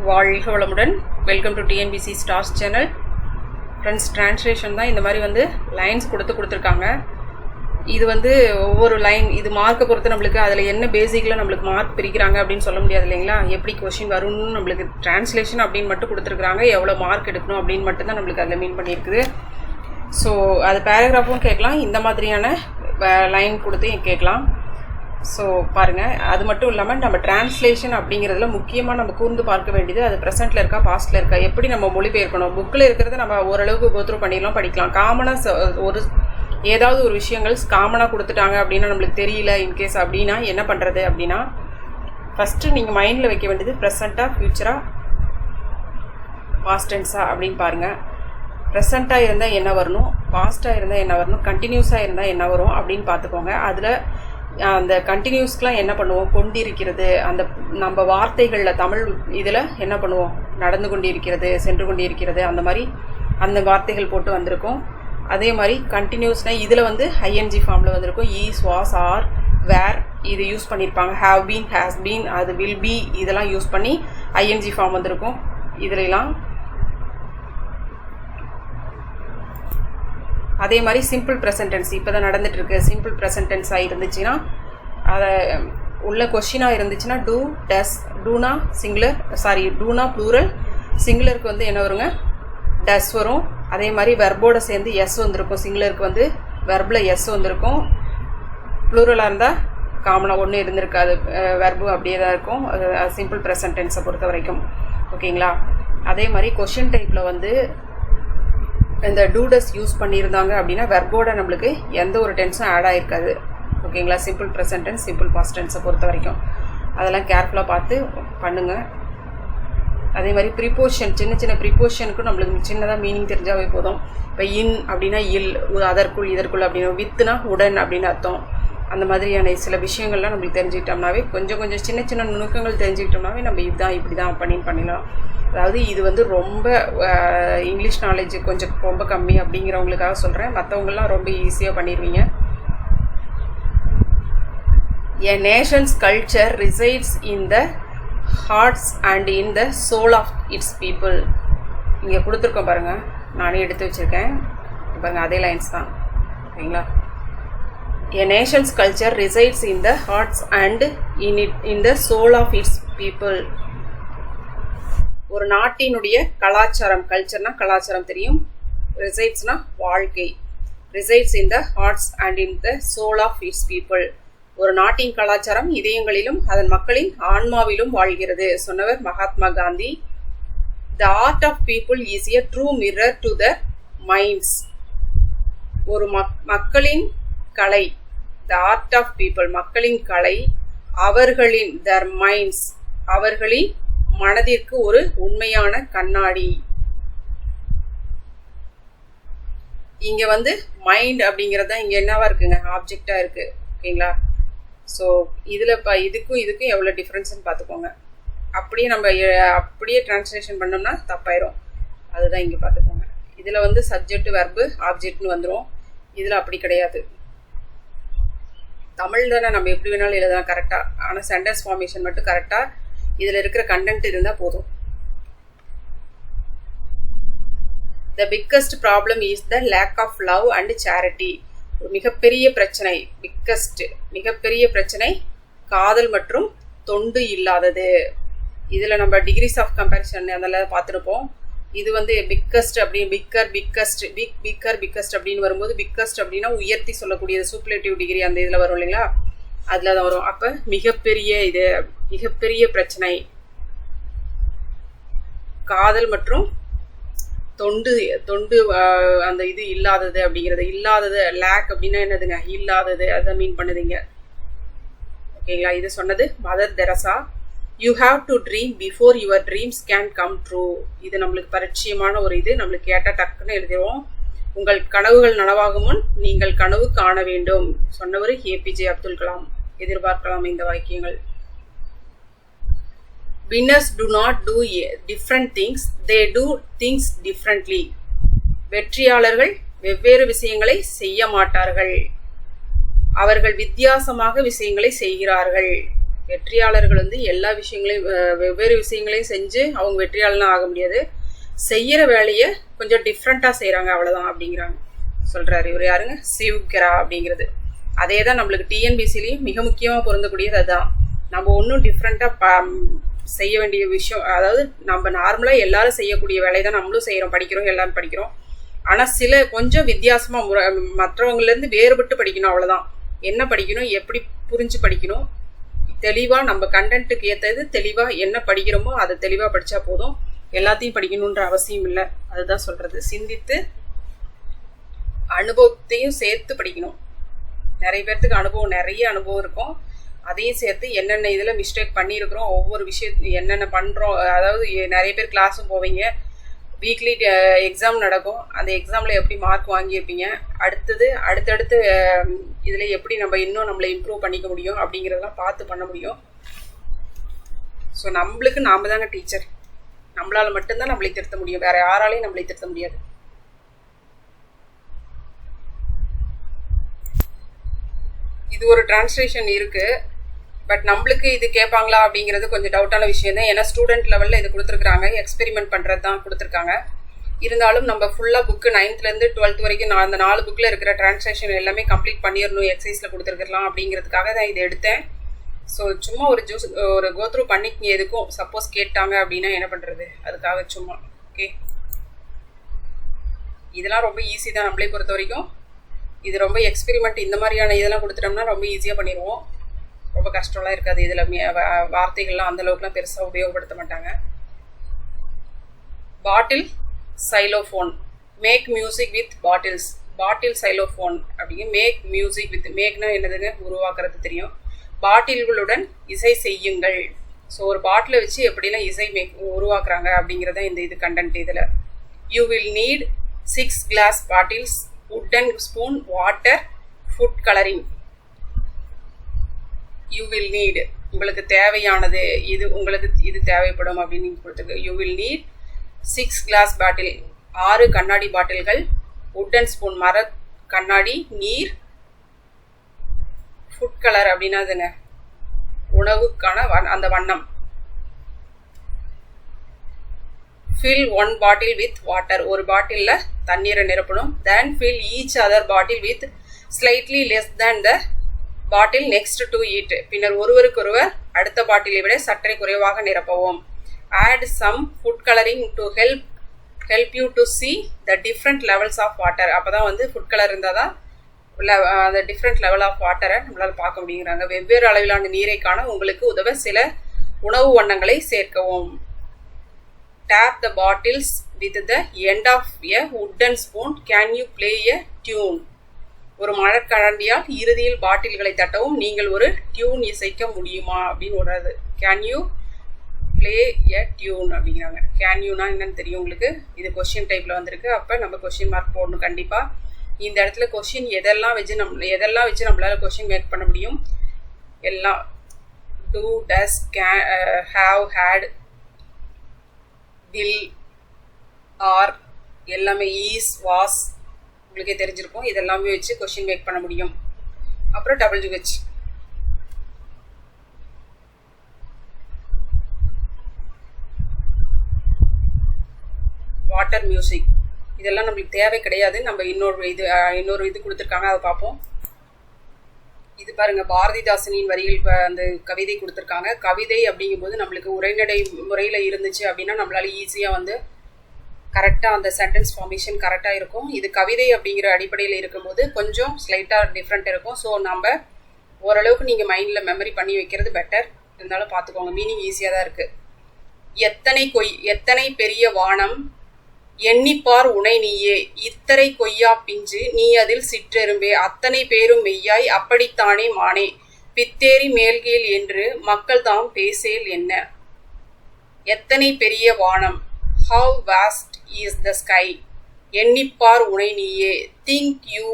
வாழ்க வளமுடன். Welcome to TNPSC stars channel. Friends, translation தான் இந்த மாதிரி வந்து லைன்ஸ் கொடுத்துருக்காங்க. இது வந்து ஒவ்வொரு லைன் இது மார்க்கை பொறுத்து நம்மளுக்கு அதில் என்ன பேசிக்கில் நம்மளுக்கு மார்க் பிரிக்கிறாங்க அப்படின்னு சொல்ல முடியாது இல்லைங்களா. எப்படி கொஷின் வரும்னு நம்மளுக்கு டிரான்ஸ்லேஷன் அப்படின்னு மட்டும் கொடுத்துருக்குறாங்க. எவ்வளோ மார்க் எடுக்கணும் அப்படின்னு மட்டும்தான் நம்மளுக்கு அதில் மீன் பண்ணியிருக்குது. ஸோ அது பேராகிராஃபும் கேட்கலாம், இந்த மாதிரியான லைன் கொடுத்து கேட்கலாம். ஸோ பாருங்கள், அது மட்டும் இல்லாமல் நம்ம டிரான்ஸ்லேஷன் அப்படிங்கிறதுல முக்கியமாக நம்ம கூர்ந்து பார்க்க வேண்டியது அது ப்ரெசென்ட்டில் இருக்கா பாஸ்ட்டில் இருக்கா, எப்படி நம்ம மொழிபெயர்க்கணும். புக்கில் இருக்கிறத நம்ம ஓரளவுக்கு கோத்ரூ பண்ணிடலாம், படிக்கலாம். காமனாக ஒரு ஏதாவது ஒரு விஷயங்கள் காமனாக கொடுத்துட்டாங்க அப்படின்னா நம்மளுக்கு தெரியல இன்கேஸ் அப்படின்னா என்ன பண்ணுறது அப்படின்னா, ஃபஸ்ட்டு நீங்கள் மைண்டில் வைக்க வேண்டியது ப்ரெசண்ட்டாக, ஃப்யூச்சராக, பாஸ்ட் டென்ஸா அப்படின்னு பாருங்கள். ப்ரெசண்ட்டாக இருந்தால் என்ன வரணும், பாஸ்ட்டாக இருந்தால் என்ன வரணும், கண்டினியூஸாக இருந்தால் என்ன வரும் அப்படின்னு பார்த்துக்கோங்க. அதில் அந்த கண்டினியூஸ்க்கெலாம் என்ன பண்ணுவோம், கொண்டிருக்கிறது, அந்த நம்ம வார்த்தைகளில் தமிழ் இதில் என்ன பண்ணுவோம், நடந்து கொண்டிருக்கிறது, சென்று கொண்டிருக்கிறது, அந்த மாதிரி அந்த வார்த்தைகள் போட்டு வந்திருக்கும். அதே மாதிரி கண்டினியூஸ்னால் இதில் வந்து ஐஎன்ஜி ஃபார்மில் வந்திருக்கும். ஈஸ், வாஸ், ஆர், வேர் இது யூஸ் பண்ணியிருப்பாங்க. ஹாவ் பீன், ஹேஸ் பீன், அது வில் பி இதெல்லாம் யூஸ் பண்ணி ஐஎன்ஜி ஃபார்ம் வந்திருக்கும். இதுலாம் அதே மாதிரி சிம்பிள் ப்ரெசன்ட் டென்ஸ் இப்போ தான் நடந்துகிட்ருக்கு. சிம்பிள் ப்ரெசன்ட் டென்ஸாக இருந்துச்சுன்னா, அதை உள்ள கொஷினாக இருந்துச்சுன்னா டூ, டஸ், டூனா சிங்குலர், டூனா ப்ளூரல், சிங்குலருக்கு வந்து என்ன வருங்க, டஸ் வரும். அதே மாதிரி வெர்போடு சேர்ந்து எஸ் வந்திருக்கும். சிங்குலருக்கு வந்து வெர்பில் எஸ் வந்திருக்கும். ப்ளூரலாக இருந்தால் காமனாக ஒன்றும் இருந்திருக்காது, வெர்பு அப்படியே தான் இருக்கும். சிம்பிள் ப்ரெசன்ட் டென்ஸை பொறுத்த வரைக்கும் ஓகேங்களா. அதே மாதிரி கொஷின் டைப்பில் வந்து இந்த டூடஸ் யூஸ் பண்ணியிருந்தாங்க அப்படின்னா வெர்போட நம்மளுக்கு எந்த ஒரு டென்ஸும் ஆட் ஆகிருக்காது ஓகேங்களா. Simple present tense, simple past டென்ஸை பொறுத்த வரைக்கும் அதெல்லாம் கேர்ஃபுல்லாக பார்த்து பண்ணுங்கள். அதே மாதிரி ப்ரிப்போஷன், சின்ன சின்ன ப்ரிப்போஷனுக்கும் நம்மளுக்கு சின்னதாக மீனிங் தெரிஞ்சாவே போதும். இப்போ இன் அப்படின்னா இல், அதற்குள், இதற்குள் அப்படின்னா, வித்துனா உடன் அப்படின்னு அர்த்தம். அந்த மாதிரியான சில விஷயங்கள்லாம் நம்மளுக்கு தெரிஞ்சுக்கிட்டோம்னாவே, கொஞ்சம் கொஞ்சம் சின்ன சின்ன நுணுக்கங்கள் தெரிஞ்சுக்கிட்டோம்னாவே நம்ம இதுதான் இப்படி தான் பண்ணிடலாம். அதாவது இது வந்து ரொம்ப இங்கிலீஷ் நாலேஜ் கொஞ்சம் ரொம்ப கம்மி அப்படிங்கிறவங்களுக்காக சொல்கிறேன். மற்றவங்களாம் ரொம்ப ஈஸியாக பண்ணிடுவீங்க. A nation's culture resides in the hearts and in the soul of its people. இங்கே கொடுத்துருக்கோம் பாருங்கள், நானே எடுத்து வச்சுருக்கேன் பாருங்கள், அதே லைன்ஸ் தான் ஓகேங்களா. A nation's culture resides in the hearts and in the soul of its people. ஒரு நாட்டினுடைய கலாச்சாரம், கல்ச்சர்னா கலாச்சாரம் தெரியும், ரிசைட்ஸ்னா வாழ்க்கை, resides in the hearts and in the soul of its people. ஒரு நாட்டின் கலாச்சாரம் இதயங்களிலும் அதன் மக்களின் ஆன்மாவிலும் வாழ்கிறது சொன்னவர் Mahatma Gandhi. The art of people is a true mirror to the minds. ஒரு மக்களின் கலை, த ஆர்ட் ஆஃப் பீப்புள் மக்களின் கலை, அவர்களின் தர் மைண்ட்ஸ் அவர்களின் மனதிற்கு ஒரு உண்மையான கண்ணாடி. இங்க வந்து மைண்ட் அப்படிங்கறது இங்க என்னவா இருக்குங்க, ஆப்ஜெக்டா இருக்கு ஓகேங்களா. ஸோ இதுல இதுக்கும் எவ்வளவு டிஃபரன்ஸ்ன்னு பார்த்துக்கோங்க. அப்படியே நம்ம அப்படியே டிரான்ஸ்லேஷன் பண்ணோம்னா தப்பாயிரும், அதுதான் இங்க பார்த்துக்கோங்க. இதுல வந்து சப்ஜெக்ட், வெர்பு, ஆப்ஜெக்ட்னு வந்துடும். இதுல அப்படி கிடையாது. தமிழ் தானே நம்ம எப்படி வேணாலும் எழுதலாம் கரெக்டா, ஆனா சென்டென்ஸ் ஃபார்மேஷன் மட்டும் கரெக்டா இதில் இருக்கிற கண்டென்ட் இருந்தால் போதும். The biggest problem is the lack of love and charity. ஒரு மிகப்பெரிய பிரச்சனை, மிகப்பெரிய பிரச்சனை காதல் மற்றும் தொண்டு இல்லாதது. இதில் நம்ம டிகிரிஸ் ஆஃப் கம்பேரிசன் அதெல்லாம் பார்த்துருப்போம். இது வந்து பிக்கஸ்ட் அப்படின்னு பிக்கஸ்ட் அப்படின்னு வரும்போது, பிக்கஸ்ட் அப்படின்னா உயர்த்தி சொல்லக்கூடியது, சூப்பர்லேட்டிவ் டிகிரி அந்த இதில் வரும் இல்லைங்களா, அதில் தான் வரும். அப்போ மிகப்பெரிய பிரச்சனை காதல் மற்றும் தொண்டு அந்த இது இல்லாதது அப்படிங்கிறது. இல்லாதது லேக் அப்படின்னா என்னதுங்க, இல்லாதது, அதை மீன் பண்ணுதுங்க ஓகேங்களா. இது சொன்னது Mother Teresa. You have to dream before your dreams can come true. இது நம்மளுக்கு பரிச்சயமான ஒரு இது, நம்மளுக்கு கேட்டால் டக்குன்னு எழுதிடுவோம். உங்கள் கனவுகள் நனவாகும் முன் நீங்கள் கனவு காண வேண்டும் சொன்னவர் ஏபிஜே அப்துல் கலாம். எதிர்பார்க்கலாம் இந்த வாக்கியங்கள். Winners do not do different things, they do things differently. வெற்றியாளர்கள் வெவ்வேறு விஷயங்களை செய்ய மாட்டார்கள், அவர்கள் வித்தியாசமாக விஷயங்களை செய்கிறார்கள். வெற்றியாளர்கள் வந்து எல்லா விஷயங்களையும் வெவ்வேறு விஷயங்களையும் செஞ்சு அவங்க வெற்றியாளர்லாம் ஆக முடியாது. செய்கிற வேலையை கொஞ்சம் டிஃப்ரெண்ட்டாக செய்கிறாங்க அவ்வளோதான் அப்படிங்கிறாங்க சொல்கிறாரு. இவர் யாருங்க? சிவ்கரா அப்படிங்கிறது. அதே தான் நம்மளுக்கு டிஎன்பிசிலையும் மிக முக்கியமாக பொருந்தக்கூடியது அதுதான். நம்ம ஒன்றும் டிஃப்ரெண்ட்டாக செய்ய வேண்டிய விஷயம், அதாவது நம்ம நார்மலாக எல்லாரும் செய்யக்கூடிய வேலையை தான் நம்மளும் செய்கிறோம், படிக்கிறோம், எல்லாரும் படிக்கிறோம். ஆனால் சில கொஞ்சம் வித்தியாசமாக மற்றவங்கலேருந்து வேறுபட்டு படிக்கணும் அவ்வளோதான். என்ன படிக்கணும், எப்படி புரிஞ்சு படிக்கணும், தெளிவாக நம்ம கண்டென்ட்டுக்கு ஏற்றது தெளிவாக என்ன படிக்கிறோமோ அதை தெளிவாக படித்தா போதும். எல்லாத்தையும் படிக்கணுன்ற அவசியம் இல்லை. அதுதான் சொல்கிறது. சிந்தித்து அனுபவத்தையும் சேர்த்து படிக்கணும். நிறைய பேர்த்துக்கு நிறைய அனுபவம் இருக்கும். அதையும் சேர்த்து என்னென்ன இதில் மிஸ்டேக் பண்ணியிருக்கிறோம், ஒவ்வொரு விஷயத்தையும் என்னென்ன பண்ணுறோம். அதாவது நிறைய பேர் கிளாஸும் போவீங்க, வீக்லி எக்ஸாம் நடக்கும், அந்த எக்ஸாமில் எப்படி மார்க் வாங்கியிருப்பீங்க, அடுத்தடுத்து இதில் எப்படி நம்ம இன்னும் நம்மளை இம்ப்ரூவ் பண்ணிக்க முடியும் அப்படிங்கிறதெல்லாம் பார்த்து பண்ண முடியும். ஸோ நம்மளுக்கு நாம் தாங்க டீச்சர். நம்மளால் மட்டும்தான் நம்மளை திருத்த முடியும், வேறு யாராலையும் நம்மளை திருத்த முடியாது. இது ஒரு டிரான்ஸ்லேஷன் இருக்குது. பட் நம்மளுக்கு இது கேட்பாங்களா அப்படிங்கிறது கொஞ்சம் டவுட்டான விஷயம் தான். ஏன்னா ஸ்டூடெண்ட் லெவலில் இது கொடுத்துருக்குறாங்க, எக்ஸ்பெரிமெண்ட் பண்ணுறது தான் கொடுத்துருக்காங்க. இருந்தாலும் நம்ம ஃபுல்லாக புக்கு 9th-லேருந்து 12th வரைக்கும் அந்த 4 புக்கில் இருக்கிற டிரான்ஸ்லேஷன் எல்லாமே கம்ப்ளீட் பண்ணிடணும், எக்ஸசைஸில் கொடுத்துருக்கலாம் அப்படிங்கிறதுக்காக தான் இதை எடுத்தேன். ஸோ சும்மா ஒரு கோத்ரூ பண்ணிக்கிங்க. எதுக்கும் சப்போஸ் கேட்டாங்க அப்படின்னா என்ன பண்ணுறது, அதுக்காக சும்மா. ஓகே, இதெல்லாம் ரொம்ப ஈஸி தான் நம்மளே பொறுத்த வரைக்கும். இது ரொம்ப எக்ஸ்பெரிமெண்ட் இந்த மாதிரியான இதெல்லாம் கொடுத்துட்டோம்னா ரொம்ப ஈஸியாக பண்ணிடுவோம். ரொம்ப கஷ்டம்லாம் இருக்காது. இதில் வார்த்தைகள்லாம் அந்தளவுக்குலாம் பெருசாக உபயோகப்படுத்த மாட்டாங்க. Bottle xylophone, make music with bottles. Bottle xylophone அப்படிங்க. மேக் மியூசிக் வித், மேக்னா என்னதுங்க, உருவாக்குறது தெரியும். பாட்டில்களுடன் இசை செய்யுங்கள். ஸோ ஒரு பாட்டிலை வச்சு எப்படிலாம் இசை உருவாக்குறாங்க அப்படிங்கிறத இது கண்டென்ட். இதில் you will NEET 6 glass bottles, wooden spoon, water, food colouring. You will NEET, உங்களுக்கு தேவையானது இது, உங்களுக்கு இது தேவைப்படும் அப்படின்னு நீங்கள் கொடுத்துருக்கு. யூ வில் நீட் 6 glass பாட்டில், 6 கண்ணாடி பாட்டில்கள், வுட்டன் ஸ்பூன் மர கண்ணாடி, நீர், ஃபுட் கலர் அப்படின்னா அதுங்க உணவுக்கான அந்த வண்ணம். fill 1 bottle with water, ஒரு பாட்டிலில் தண்ணீரை நிரப்பணும். then fill each other bottle with slightly less than the bottle next to it, பின்னர் ஒருவருக்கொருவர் அடுத்த பாட்டிலை விட சற்றே குறைவாக நிரப்பவும். add some food coloring to help you to see the different levels of water. அப்போ தான் ஃபுட் கலர் இருந்தால் தான் அந்த டிஃப்ரெண்ட் லெவல் ஆஃப் வாட்டரை நம்மளால் பார்க்க முடியுங்கிறாங்க. வெவ்வேறு அளவிலான நீரை காண உங்களுக்கு உதவ சில உணவு வண்ணங்களை சேர்க்கவும். tap the bottles with the end of a wooden spoon, can you play a tune? ஒரு மரக்கரண்டியால் இறுதியில் பாட்டில்களை தட்டவும், நீங்கள் ஒரு டியூன் இசைக்க முடியுமா அப்படின்னு வர்றது. Can you play a tune அப்படிங்கிறாங்க. கேன் யூனா என்னன்னு தெரியும் உங்களுக்கு. இது கொஸ்டின் டைப்பில் வந்திருக்கு. அப்போ நம்ம கொஸ்டின் மார்க் போடணும் கண்டிப்பாக. இந்த இடத்துல கொஸ்டின் எதெல்லாம் வச்சு நம்மளால் கொஸ்டின் மேக் பண்ண முடியும். எல்லாம் do, does, can, have, had, will, are எல்லாமே, ஈஸ், வாஸ் உங்களுக்கே தெரிஞ்சிருக்கும். இதெல்லாமே வச்சு கொஸ்டின் மேக் பண்ண முடியும். அப்புறம் WH, வாட்டர் மியூசிக். இதெல்லாம் நம்மளுக்கு தேவை கிடையாது. நம்ம இன்னொரு இது கொடுத்துருக்காங்க, அதை பார்ப்போம். இது பாருங்க, பாரதிதாசனின் வரிகள் அந்த கவிதை கொடுத்துருக்காங்க. கவிதை அப்படிங்கும்போது நம்மளுக்கு உரைநடை முறையில் இருந்துச்சு அப்படின்னா நம்மளால ஈஸியாக கரெக்டாக அந்த சென்டென்ஸ் ஃபார்மேஷன் கரெக்டாக இருக்கும். இது கவிதை அப்படிங்கிற அடிப்படையில் இருக்கும்போது கொஞ்சம் ஸ்லைட்டாக டிஃப்ரெண்ட் இருக்கும். ஸோ நம்ம ஓரளவுக்கு நீங்கள் மைண்டில் மெமரி பண்ணி வைக்கிறது பெட்டர். இருந்தாலும் பார்த்துக்கோங்க, மீனிங் ஈஸியாக தான் இருக்குது. எத்தனை பெரிய வானம், எண்ணிப்பார் உனை நீயே, இத்தரை கொய்யா பிஞ்சு நீ அதில் சிற்றெரும்பே, அத்தனை பேரும் மெய்யாய் அப்படித்தானே மானே, பித்தேரி மேல்கீழ் என்று மக்கள் தாம் பேசேல் என்ன. எத்தனை பெரிய வானம், how vast is the sky, எண்ணிப்பார் உனை நீயே, think you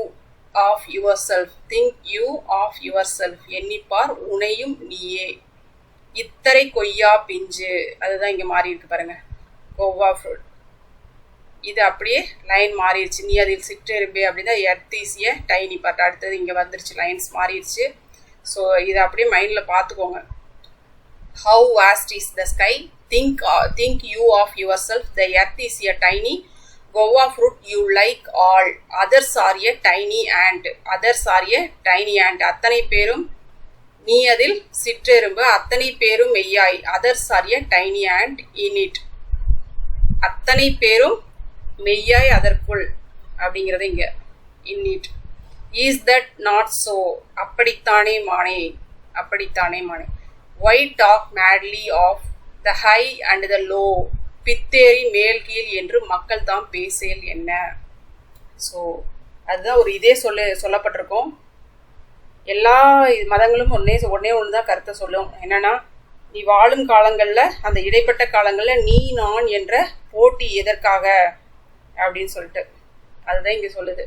of yourself, think you of yourself, எண்ணிப்பார் உனையும் நீயே. இத்தரை கொய்யா பிஞ்சு, அதுதான் இங்கே மாறி இருக்கு பாருங்க, கோவா ஃப்ரூட். இது அப்படியே லைன் மாறிடுச்சு. நீ அதில் சிற்றெரும்பே அப்படின்னா எர்த்தீசிய டைனி பார்ட். அடுத்தது இங்கே வந்துருச்சு, லைன்ஸ் மாறிடுச்சு. ஸோ இதை அப்படியே மைண்டில் பார்த்துக்கோங்க. How vast is the sky? Think you of yourself. The earth is a tiny guava fruit you like all. Others are a tiny ant. Others are a tiny ant. அத்தனை பேரும் நீ அதில் சிற்றெரும்பு, அத்தனை பேரும் மெய்யாய். Others are a tiny ant in it. அத்தனை பேரும் மெய்யாய் அதற்குள் அப்படிங்கிறது இங்க in it. Is that not so? அப்படித்தானே மானே, அப்படித்தானே மானே. Why talk madly of the high and the low? பித்தேரி மேல் கீழ் என்று மக்கள் தாம் பேசேல் என்ன. ஸோ அதுதான் ஒரு இதே சொல்லப்பட்டிருக்கோம். எல்லா மதங்களும் ஒன்னே ஒன்று தான் கருத்தை சொல்லும். என்னன்னா, நீ வாழும் காலங்களில், அந்த இடைப்பட்ட காலங்களில் நீ நான் என்ற போட்டி எதற்காக அப்படின்னு சொல்லிட்டு அதுதான் இங்கே சொல்லுது.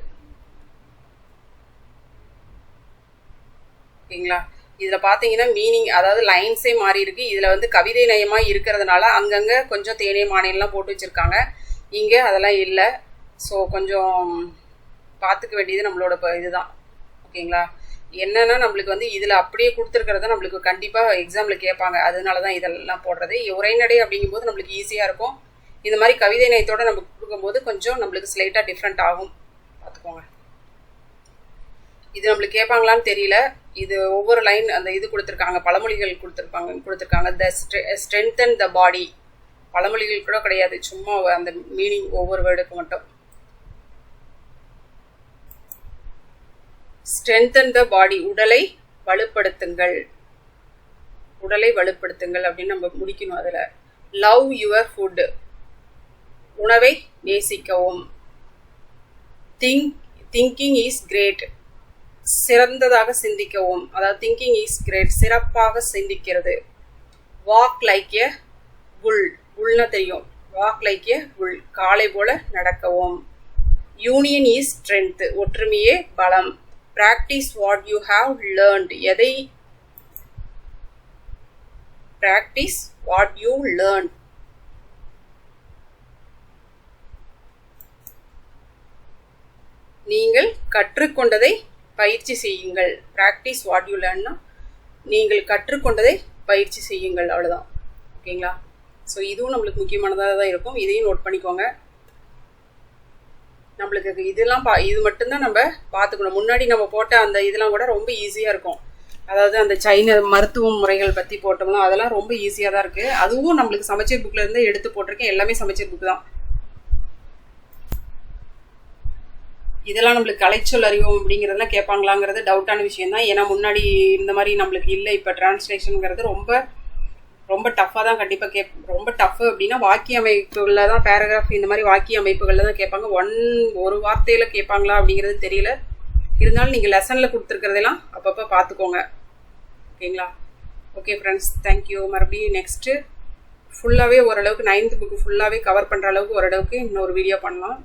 ஓகேங்களா? இதில் பார்த்தீங்கன்னா மீனிங், அதாவது லைன்ஸே மாறி இருக்கு. இதில் வந்து கவிதை நயமாக இருக்கிறதுனால அங்கங்கே கொஞ்சம் தேனே மானையெல்லாம் போட்டு வச்சுருக்காங்க. இங்கே அதெல்லாம் இல்லை. ஸோ கொஞ்சம் பார்த்துக்க வேண்டியது நம்மளோட இதுதான். ஓகேங்களா? என்னன்னா, நம்மளுக்கு வந்து இதில் அப்படியே கொடுத்துருக்கிறத நம்மளுக்கு கண்டிப்பாக எக்ஸாமில் கேட்பாங்க. அதனால தான் இதெல்லாம் போடுறது. உரைநடை அப்படிங்கும்போது நம்மளுக்கு ஈஸியாக இருக்கும். இந்த மாதிரி கவிதை நயத்தோடு நம்ம கொடுக்கும்போது கொஞ்சம் நம்மளுக்கு ஸ்லைட்டாக டிஃப்ரெண்ட் ஆகும். பார்த்துக்கோங்க. இது நம்மளுக்கு கேட்பாங்களான்னு தெரியல. இது ஒவ்வொரு லைன் அந்த இது கொடுத்துருக்காங்க, பழமொழிகள் கொடுத்துருக்காங்க. த ஸ்ட்ரென்தன் த பாடி, பழமொழிகள் கூட கிடையாது, சும்மா அந்த மீனிங் ஒவ்வொரு வேர்டுக்கு மட்டும். ஸ்ட்ரென்தன் த பாடி, உடலை வலுப்படுத்துங்கள், உடலை வலுப்படுத்துங்கள் அப்படின்னு நம்ம முடிக்கணும். அதில் லவ் யுவர் ஃபுட், உணவை நேசிக்கவும். திங்கிங் இஸ் கிரேட், சிறந்ததாக சிந்திக்கவும். அதாவது திங்கிங் இஸ் கிரேட், சிறப்பாக சிந்திக்கிறது. வாக் லைக் எ புல், புல்னா தெரியும், வாக் லைக் எ புல், காளை போல நடக்கவும். யூனியன் இஸ் ஸ்ட்ரென்த், ஒற்றுமையே பலம். Practice what you have learnt, எதை பிராக்டிஸ் வாட் யூ லேர்ன். நீங்கள் கற்றுக்கொண்டதை பயிற்சி செய்யுங்கள். ப்ராக்டிஸ் வாட் யூ லேர்ன்னா நீங்கள் கற்றுக்கொண்டதை பயிற்சி செய்யுங்கள், அவ்வளோதான். ஓகேங்களா? ஸோ இதுவும் நம்மளுக்கு முக்கியமானதாக தான் இருக்கும். இதையும் நோட் பண்ணிக்கோங்க. நம்மளுக்கு இதெல்லாம் இது மட்டும்தான் நம்ம பார்த்துக்கணும். முன்னாடி நம்ம போட்ட அந்த இதெல்லாம் கூட ரொம்ப ஈஸியாக இருக்கும். அதாவது அந்த சைன மருத்துவ முறைகள் பற்றி போட்டோம்னா அதெல்லாம் ரொம்ப ஈஸியாக தான் இருக்குது. அதுவும் நம்மளுக்கு சமச்சீர் புக்கில் இருந்து எடுத்து போட்டிருக்கேன். எல்லாமே சமச்சீர் புக்கு தான். இதெல்லாம் நம்மளுக்கு கலைச்சொல் அறிவோம் அப்படிங்கிறதெல்லாம் கேட்பாங்களாங்கிறது டவுட்டான விஷயம் தான். ஏன்னா முன்னாடி இந்த மாதிரி நம்மளுக்கு இல்லை. இப்போ டிரான்ஸ்லேஷனுங்கிறது ரொம்ப ரொம்ப டஃப்பாக தான் கண்டிப்பாக ரொம்ப டஃப்பு அப்படின்னா வாக்கிய அமைப்புகளில் தான், பேராகிராஃப் இந்த மாதிரி வாக்கிய அமைப்புகளில் தான் கேட்பாங்க. ஒரு வார்த்தையில் கேட்பாங்களா அப்படிங்கிறது தெரியல. இருந்தாலும் நீங்கள் லெசனில் கொடுத்துருக்கிறதெல்லாம் அப்பப்போ பார்த்துக்கோங்க. ஓகேங்களா? Okay friends, thank you. மறுபடியும் நெக்ஸ்ட்டு ஃபுல்லாகவே ஓரளவுக்கு 9th புக்கு ஃபுல்லாகவே கவர் பண்ணுற அளவுக்கு ஓரளவுக்கு இன்னொரு வீடியோ பண்ணலாம்.